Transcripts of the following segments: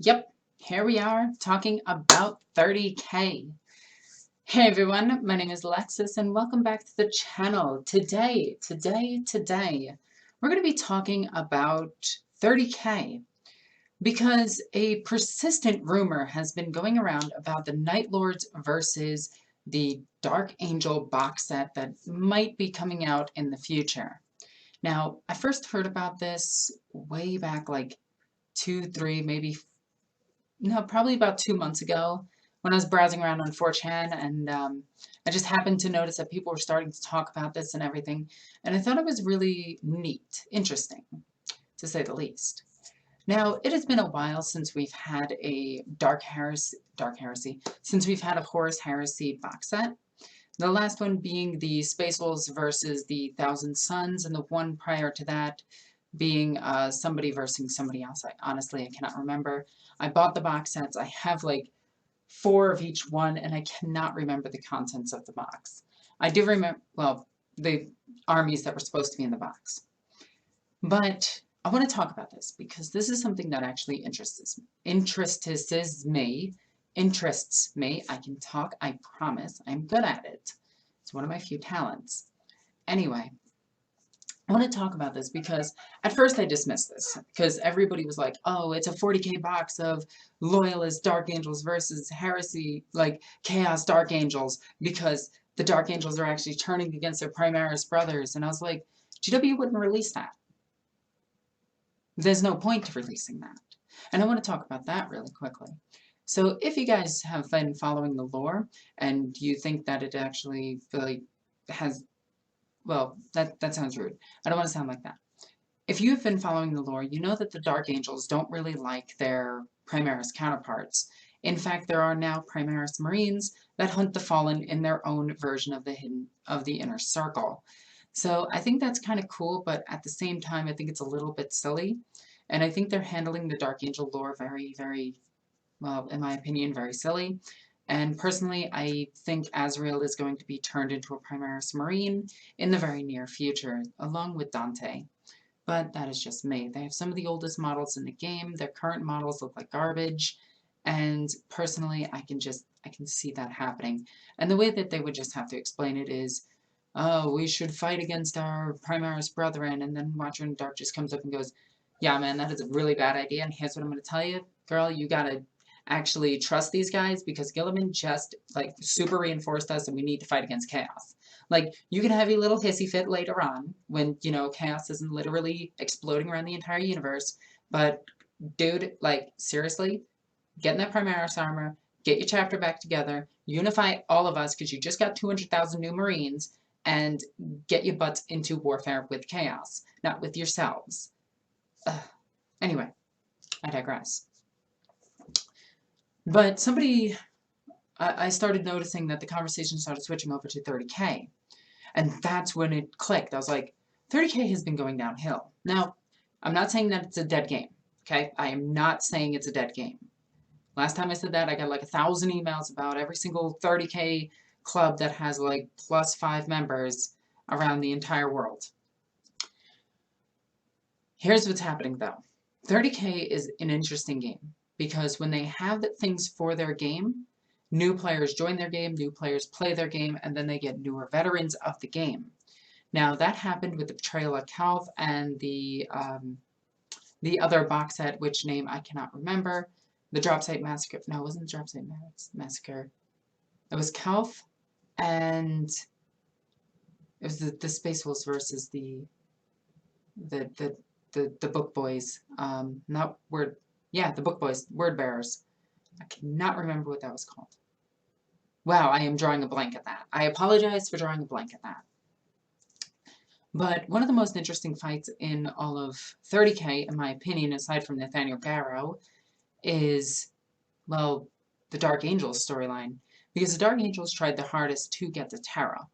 Yep, here we are talking about 30K. Hey everyone, my name is Alexis and welcome back to the channel. Today, we're going to be talking about 30K because a persistent rumor has been going around about the Night Lords versus the Dark Angel box set that might be coming out in the future. Now, I first heard about this way back like 2, 3, maybe no, probably about 2 months ago when I was browsing around on 4chan and I just happened to notice that people were starting to talk about this and everything. And I thought it was really neat, interesting, to say the least. Now, it has been a while since we've had a Dark Heresy, since we've had a Horus Heresy box set. The last one being the Space Wolves versus the Thousand Suns, and the one prior to that being somebody versus somebody else. Honestly, I cannot remember. I bought the box sets. I have like 4 of each one, and I cannot remember the contents of the box. I do remember, well, the armies that were supposed to be in the box. But I want to talk about this because this is something that actually interests me. I can talk, I promise. I'm good at it. It's one of my few talents. Anyway, I want to talk about this because at first I dismissed this because everybody was like, oh, it's a 40K box of Loyalist Dark Angels versus Heresy, like Chaos Dark Angels, because the Dark Angels are actually turning against their Primaris brothers. And I was like, GW wouldn't release that. There's no point to releasing that. And I want to talk about that really quickly. So if you guys have been following the lore and you think that it actually really has, well, that sounds rude. I don't want to sound like that. If you have been following the lore, you know that the Dark Angels don't really like their Primaris counterparts. In fact, there are now Primaris Marines that hunt the Fallen in their own version of the Inner Circle. So I think that's kind of cool, but at the same time, I think it's a little bit silly. And I think they're handling the Dark Angel lore very, very, well, in my opinion, very silly. And personally, I think Azrael is going to be turned into a Primaris Marine in the very near future, along with Dante. But that is just me. They have some of the oldest models in the game. Their current models look like garbage. And personally, I can see that happening. And the way that they would just have to explain it is, oh, we should fight against our Primaris brethren. And then Watcher in the Dark just comes up and goes, yeah, man, that is a really bad idea. And here's what I'm going to tell you. Girl, you got to actually trust these guys because Gilliman just, like, super reinforced us and we need to fight against Chaos. Like, you can have a little hissy fit later on when, you know, Chaos isn't literally exploding around the entire universe. But, dude, like, seriously, get in that Primaris armor, get your chapter back together, unify all of us because you just got 200,000 new Marines, and get your butts into warfare with Chaos, not with yourselves. Anyway, I digress. But I started noticing that the conversation started switching over to 30K. And that's when it clicked. I was like, 30K has been going downhill. Now, I'm not saying that it's a dead game, okay? I am not saying it's a dead game. Last time I said that, I got like 1,000 emails about every single 30K club that has like +5 members around the entire world. Here's what's happening though. 30K is an interesting game because when they have things for their game, new players join their game, new players play their game, and then they get newer veterans of the game. Now that happened with the Betrayal of Calth and the other box set, which name I cannot remember. The Drop Site Massacre. No, it wasn't the Drop Site Massacre. It was Calth, and it was the Space Wolves versus the Book Boys. Not Word. Yeah, the Book Boys. Word Bearers. I cannot remember what that was called. Wow, I am drawing a blank at that. I apologize for drawing a blank at that. But one of the most interesting fights in all of 30K, in my opinion, aside from Nathaniel Garrow, is, well, the Dark Angels storyline. Because the Dark Angels tried the hardest to get to Terra.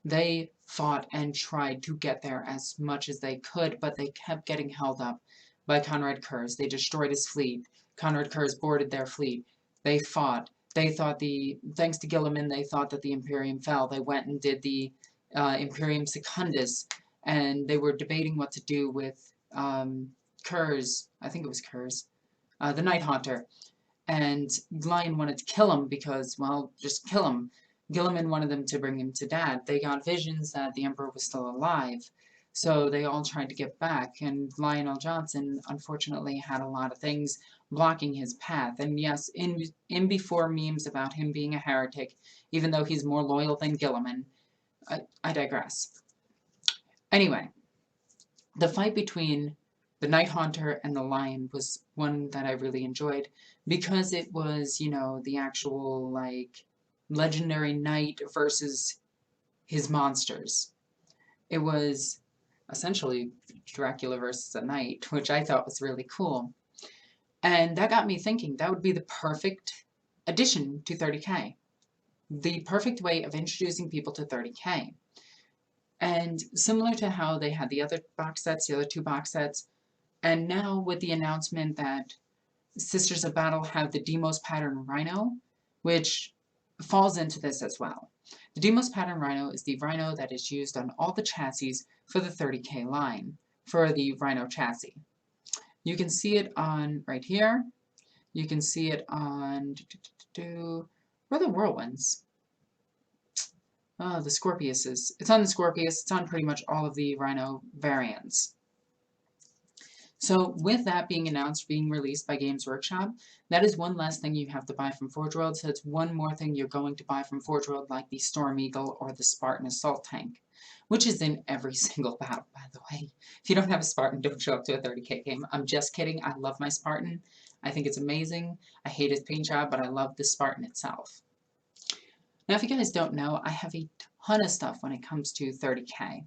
They fought and tried to get there as much as they could, but they kept getting held up by Conrad Kurz. They destroyed his fleet. Conrad Kurz boarded their fleet. They fought. They thought thanks to Gilliman, they thought that the Imperium fell. They went and did the Imperium Secundus, and they were debating what to do with Kurz. I think it was Kurz. the Night Haunter. And Lion wanted to kill him because, well, just kill him. Gilliman wanted them to bring him to Dad. They got visions that the Emperor was still alive. So they all tried to get back, and Lionel Johnson unfortunately had a lot of things blocking his path. And yes, in before memes about him being a heretic, even though he's more loyal than Gilliman, I digress. Anyway, the fight between the Night Haunter and the Lion was one that I really enjoyed because it was, you know, the actual, like, legendary knight versus his monsters. It was essentially Dracula versus a knight, which I thought was really cool. And that got me thinking that would be the perfect addition to 30K. The perfect way of introducing people to 30K. And similar to how they had the other box sets, the other two box sets, and now with the announcement that Sisters of Battle have the Demos Pattern Rhino, which falls into this as well. The Demos Pattern Rhino is the Rhino that is used on all the chassis for the 30K line, for the Rhino chassis. You can see it on right here. You can see it on, where are the Whirlwinds? Oh, the Scorpiuses. It's on the Scorpius. It's on pretty much all of the Rhino variants. So with that being announced, being released by Games Workshop, that is one less thing you have to buy from Forge World. So it's one more thing you're going to buy from Forge World, like the Storm Eagle or the Spartan Assault Tank, which is in every single battle, by the way. If you don't have a Spartan, don't show up to a 30K game. I'm just kidding. I love my Spartan. I think it's amazing. I hate his paint job, but I love the Spartan itself. Now, if you guys don't know, I have a ton of stuff when it comes to 30K.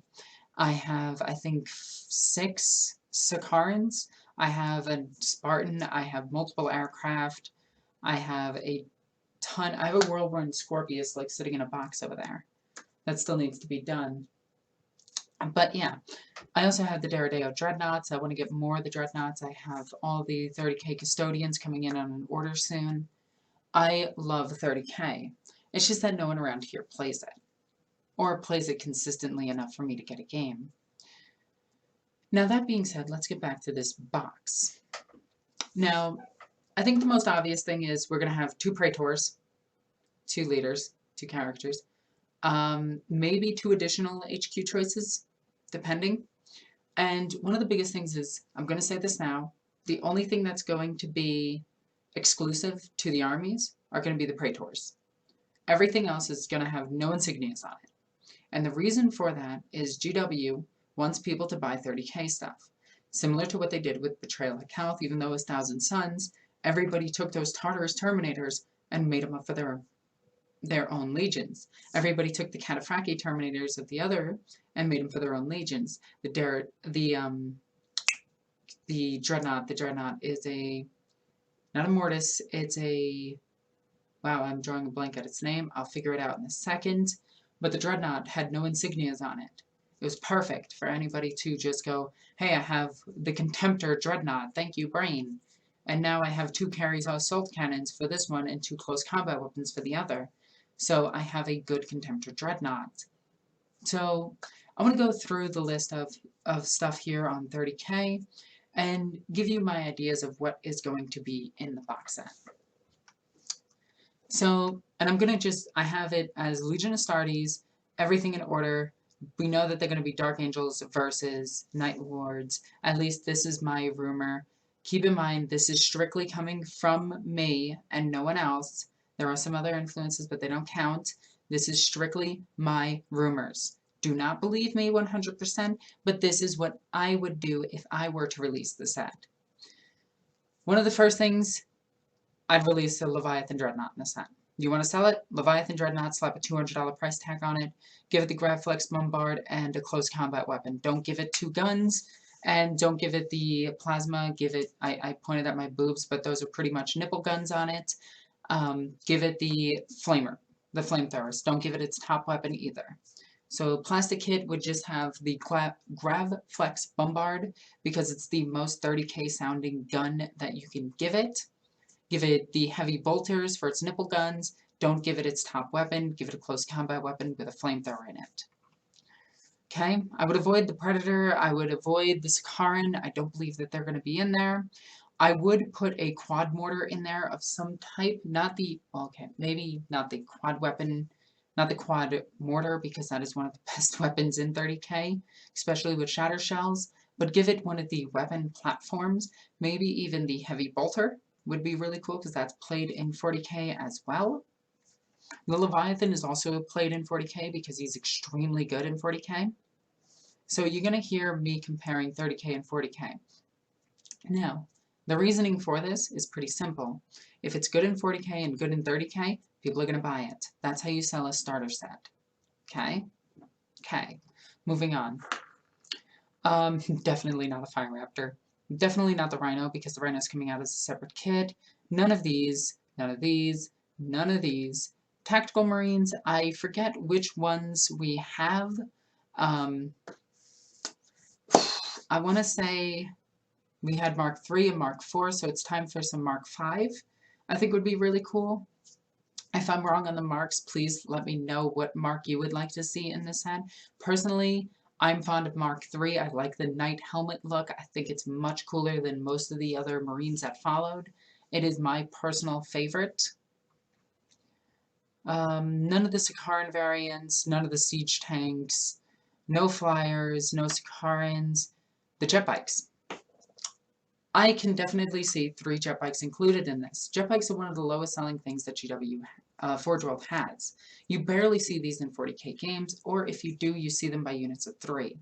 I have, I think, 6 Sicarans. I have a Spartan. I have multiple aircraft. I have a ton. I have a Whirlwind Scorpius, like, sitting in a box over there. That still needs to be done. But yeah, I also have the Daredeo Dreadnoughts. I want to get more of the Dreadnoughts. I have all the 30K Custodians coming in on an order soon. I love 30K. It's just that no one around here plays it, or plays it consistently enough for me to get a game. Now, that being said, let's get back to this box. Now, I think the most obvious thing is we're going to have 2 Praetors, 2 leaders, 2 characters, maybe 2 additional HQ choices, depending. And one of the biggest things is, I'm going to say this now, the only thing that's going to be exclusive to the armies are going to be the Praetors. Everything else is going to have no insignias on it. And the reason for that is GW wants people to buy 30K stuff. Similar to what they did with Betrayal at Calth, even though it was Thousand Suns, everybody took those Tartarus Terminators and made them up for their own legions. Everybody took the Cataphractii Terminators of the other and made them for their own legions. The Dreadnought is not a Mortis, it's a, wow, I'm drawing a blank at its name. I'll figure it out in a second. But the Dreadnought had no insignias on it. It was perfect for anybody to just go, hey, I have the Contemptor Dreadnought, thank you, brain. And now I have 2 carries assault cannons for this one and 2 close combat weapons for the other. So I have a good Contemptor Dreadnought. So I want to go through the list of stuff here on 30K and give you my ideas of what is going to be in the box set. So, and I'm going to I have it as Legion Astartes, everything in order. We know that they're going to be Dark Angels versus Night Lords. At least this is my rumor. Keep in mind, this is strictly coming from me and no one else. There are some other influences, but they don't count. This is strictly my rumors. Do not believe me 100%, but this is what I would do if I were to release the set. One of the first things, I'd release a Leviathan Dreadnought in the set. You want to sell it? Leviathan Dreadnought, slap a $200 price tag on it, give it the Gravflex Bombard and a close combat weapon. Don't give it 2 guns, and don't give it the plasma. Give it, I pointed at my boobs, but those are pretty much nipple guns on it. Give it the flamer, the flamethrowers. Don't give it its top weapon either. So plastic kit would just have the Gravflex Bombard because it's the most 30K sounding gun that you can give it. Give it the heavy bolters for its nipple guns. Don't give it its top weapon. Give it a close combat weapon with a flamethrower in it. Okay, I would avoid the Predator. I would avoid the Sicaran. I don't believe that they're going to be in there. I would put a quad mortar in there of some type, not the, okay, maybe not the quad weapon, not the quad mortar, because that is one of the best weapons in 30k, especially with shatter shells, but give it one of the weapon platforms, maybe even the heavy bolter would be really cool, because that's played in 40k as well. The Leviathan is also played in 40k because he's extremely good in 40k. So you're going to hear me comparing 30k and 40k. Now, the reasoning for this is pretty simple. If it's good in 40k and good in 30k, people are going to buy it. That's how you sell a starter set. Okay? Okay. Moving on. Definitely not a Fire Raptor. Definitely not the Rhino, because the Rhino's coming out as a separate kit. None of these, none of these, none of these. Tactical Marines, I forget which ones we have. I want to say we had Mark III and Mark IV, so it's time for some Mark V. I think would be really cool. If I'm wrong on the marks, please let me know what mark you would like to see in this set. Personally, I'm fond of Mark III. I like the knight helmet look. I think it's much cooler than most of the other Marines that followed. It is my personal favorite. None of the Sakharan variants, none of the siege tanks, no flyers, no Sakharans, the jet bikes. I can definitely see 3 jet bikes included in this. Jet bikes are one of the lowest selling things that GW Forge World has. You barely see these in 40k games, or if you do, you see them by units of 3.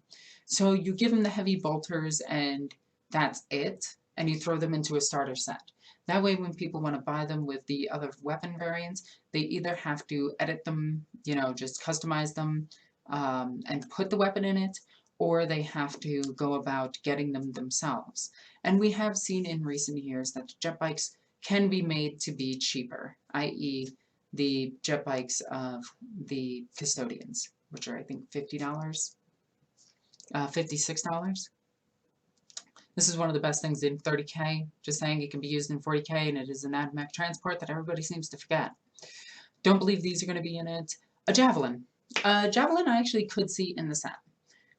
So you give them the heavy bolters and that's it, and you throw them into a starter set. That way when people want to buy them with the other weapon variants, they either have to edit them, you know, just customize them and put the weapon in it, or they have to go about getting them themselves. And we have seen in recent years that jet bikes can be made to be cheaper, i.e. the jet bikes of the custodians, which are I think $50, $56. This is one of the best things in 30k, just saying it can be used in 40k, and it is an AdMech transport that everybody seems to forget. Don't believe these are going to be in it. A Javelin. Javelin I actually could see in the set.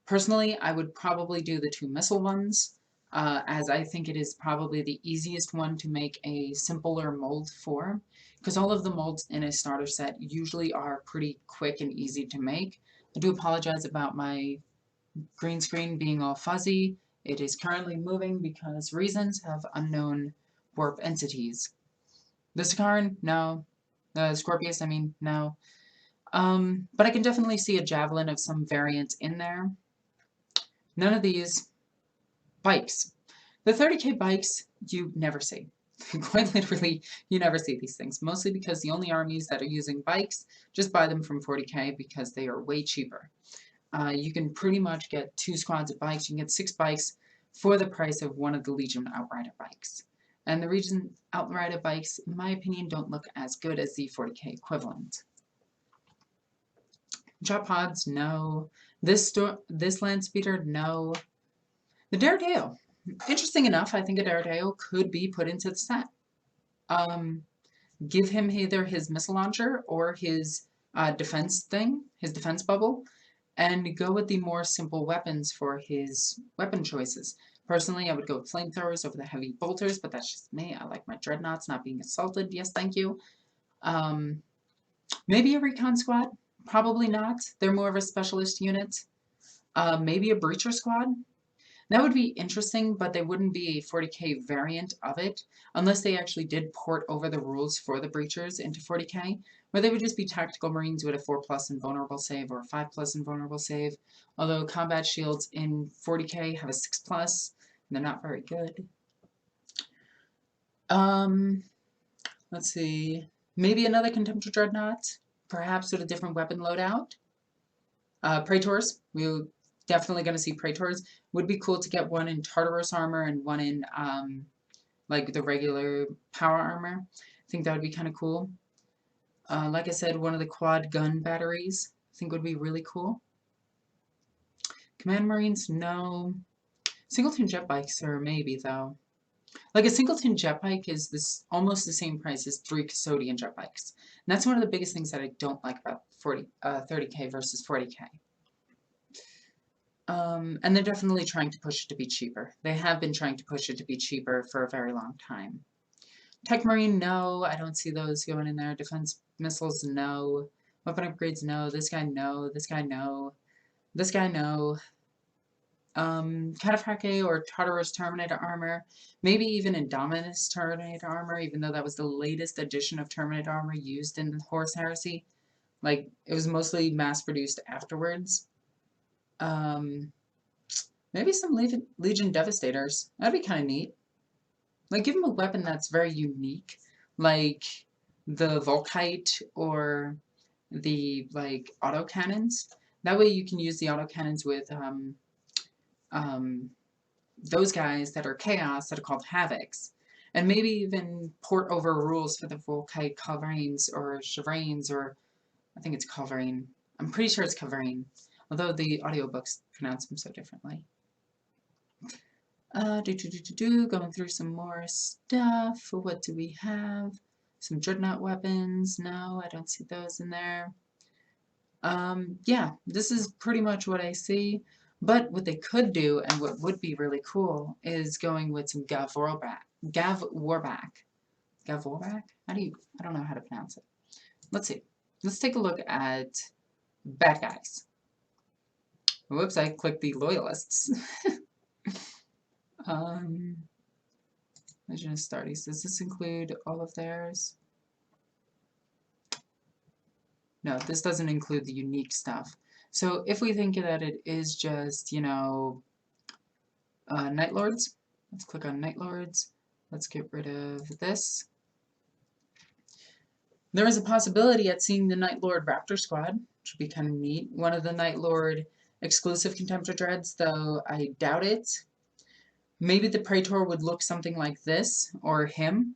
Personally, I would probably do the 2 missile ones, as I think it is probably the easiest one to make a simpler mold for, because all of the molds in a starter set usually are pretty quick and easy to make. I do apologize about my green screen being all fuzzy. It is currently moving because reasons have unknown warp entities. The Sakharan, no. The Scorpius, I mean, no. But I can definitely see a Javelin of some variant in there. None of these. Bikes. The 30k bikes, you never see. Quite literally, you never see these things. Mostly because the only armies that are using bikes just buy them from 40k because they are way cheaper. You can pretty much get 2 squads of bikes. You can get 6 bikes for the price of one of the Legion Outrider bikes. And the Legion Outrider bikes, in my opinion, don't look as good as the 40k equivalent. Jet pods, no. This land speeder, no. The Daredale. Interesting enough, I think a Daredale could be put into the set. Give him either his missile launcher or his defense thing, his defense bubble, and go with the more simple weapons for his weapon choices. Personally, I would go with flamethrowers over the heavy bolters, but that's just me. I like my dreadnoughts not being assaulted. Yes, thank you. Maybe a recon squad. Probably not. They're more of a specialist unit. Maybe a breacher squad. That would be interesting, but they wouldn't be a 40k variant of it, unless they actually did port over the rules for the breachers into 40k, where they would just be tactical marines with a 4+ invulnerable save or a 5+ invulnerable save, although combat shields in 40k have a 6+, and they're not very good. Let's see, maybe another Contemptor Dreadnought, perhaps with a different weapon loadout. Praetors, we're definitely going to see Praetors. Would be cool to get one in Tartarus armor and one in, like, the regular power armor. I think that would be kind of cool. Like I said, one of the quad gun batteries, I think would be really cool. Command Marines, no. Singleton jet bikes are maybe, though. Like, a singleton jet bike is almost the same price as 3 custodian jet bikes. And that's one of the biggest things that I don't like about 30k versus 40k. And they're definitely trying to push it to be cheaper. They have been trying to push it to be cheaper for a very long time. Tech Marine, no. I don't see those going in there. Defense missiles, no. Weapon upgrades, no. This guy, no. This guy, no. This guy, no. Cataphracte or Tartarus Terminator armor. Maybe even Indominus Terminator armor, even though that was the latest edition of Terminator armor used in the Horus Heresy. Like, it was mostly mass-produced afterwards. Maybe some Legion Devastators. That'd be kind of neat. Like, give them a weapon that's very unique, like the Volkite or the, like, autocannons. That way you can use the autocannons with, those guys that are Chaos that are called Havocs. And maybe even port over rules for the Volkite Culverines or Chevrains, or I think it's Culverine. I'm pretty sure it's Culverine, although the audiobooks pronounce them so differently. Going through some more stuff. What do we have? Some Dreadnought weapons. No, I don't see those in there. Yeah, this is pretty much what I see. But what they could do, and what would be really cool, is going with some Gav Warback. How do you, I don't know how to pronounce it. Let's see. Let's take a look at bad guys. Whoops, I clicked the loyalists. Legend of Astartes. Does this include all of theirs? No, this doesn't include the unique stuff. So if we think that it is just, you know, Night Lords, let's click on Night Lords. Let's get rid of this. There is a possibility at seeing the Night Lord Raptor Squad, which would be kind of neat. One of the Night Lord exclusive Contemptor Dreads, though I doubt it. Maybe the Praetor would look something like this, or him.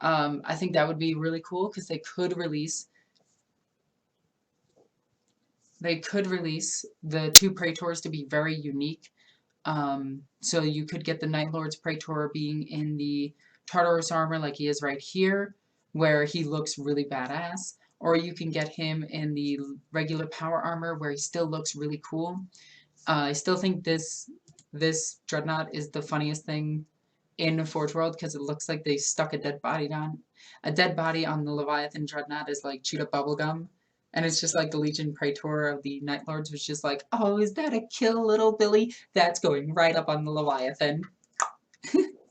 I think that would be really cool, because they could release the two Praetors to be very unique. So you could get the Night Lord's Praetor being in the Tartarus armor like he is right here, where he looks really badass. Or you can get him in the regular power armor where he still looks really cool. I still think this Dreadnought is the funniest thing in Forge World, because it looks like they stuck a dead body on. A dead body on the Leviathan Dreadnought is like chewed up bubblegum. And it's just like the Legion Praetor of the Night Lords was just like, oh, is that a kill, little Billy? That's going right up on the Leviathan.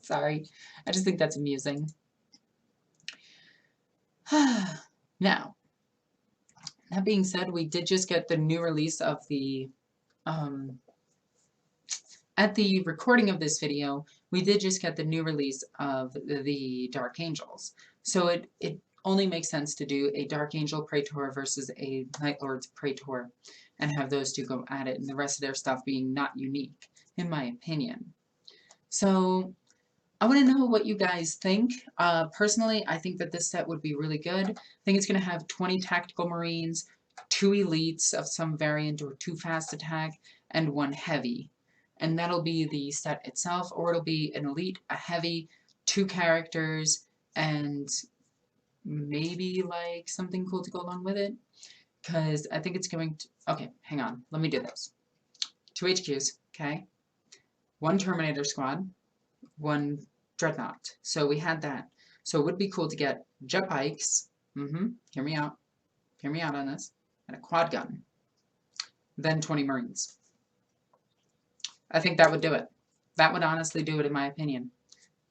Sorry. I just think that's amusing. Now, that being said, we did just get the new release of the, at the recording of this video, we did just get the new release of the Dark Angels. So it only makes sense to do a Dark Angel Praetor versus a Night Lord's Praetor and have those two go at it, and the rest of their stuff being not unique, in my opinion. So I want to know what you guys think. Personally, I think that this set would be really good. I think it's going to have 20 Tactical Marines, 2 Elites of some variant or 2 Fast Attack, and 1 Heavy. And that'll be the set itself, or it'll be an Elite, a Heavy, 2 characters, and maybe like something cool to go along with it. Because I think it's going to... Okay, hang on. Let me do this. 2 HQs, okay? 1 Terminator Squad, 1 Dreadnought. So we had that. So it would be cool to get jet bikes. Hear me out. Hear me out on this. And a quad gun. Then 20 Marines. I think that would do it. That would honestly do it in my opinion.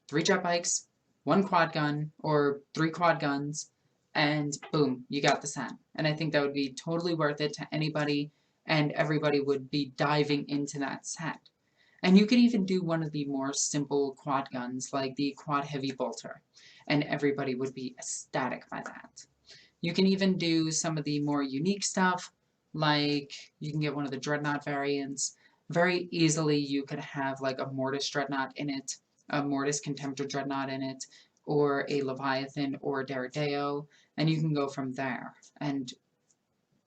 3 jet bikes, 1 quad gun, or 3 quad guns, and boom, you got the set. And I think that would be totally worth it to anybody, and everybody would be diving into that set. And you could even do one of the more simple quad guns, like the Quad Heavy Bolter, and everybody would be ecstatic by that. You can even do some of the more unique stuff, like you can get one of the Dreadnought variants. Very easily you could have like a Mortis Dreadnought in it, a Mortis Contemptor Dreadnought in it, or a Leviathan or a Deredeo, and you can go from there. And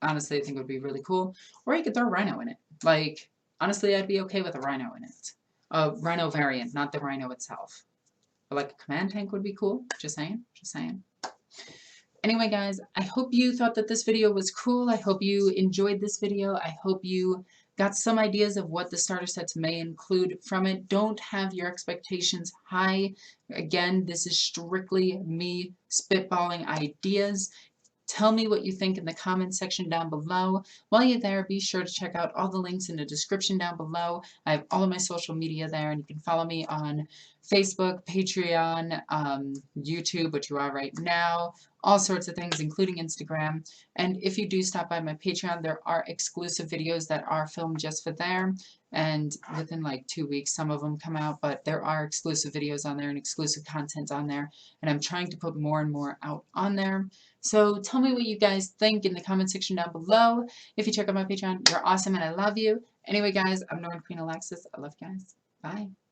honestly, I think it would be really cool. Or you could throw Rhino in it. Like, honestly, I'd be okay with a Rhino in it. A Rhino variant, not the Rhino itself. But like a command tank would be cool. Just saying. Just saying. Anyway, guys, I hope you thought that this video was cool. I hope you enjoyed this video. I hope you got some ideas of what the starter sets may include from it. Don't have your expectations high. Again, this is strictly me spitballing ideas. Tell me what you think in the comments section down below. While you're there, be sure to check out all the links in the description down below. I have all of my social media there, and you can follow me on Facebook, Patreon, YouTube, which you are right now, all sorts of things, including Instagram. And if you do stop by my Patreon, there are exclusive videos that are filmed just for there. And within like 2 weeks, some of them come out, but there are exclusive videos on there and exclusive content on there. And I'm trying to put more and more out on there. So tell me what you guys think in the comment section down below. If you check out my Patreon, you're awesome and I love you. Anyway, guys, I'm NornQueenAlexis. I love you guys. Bye.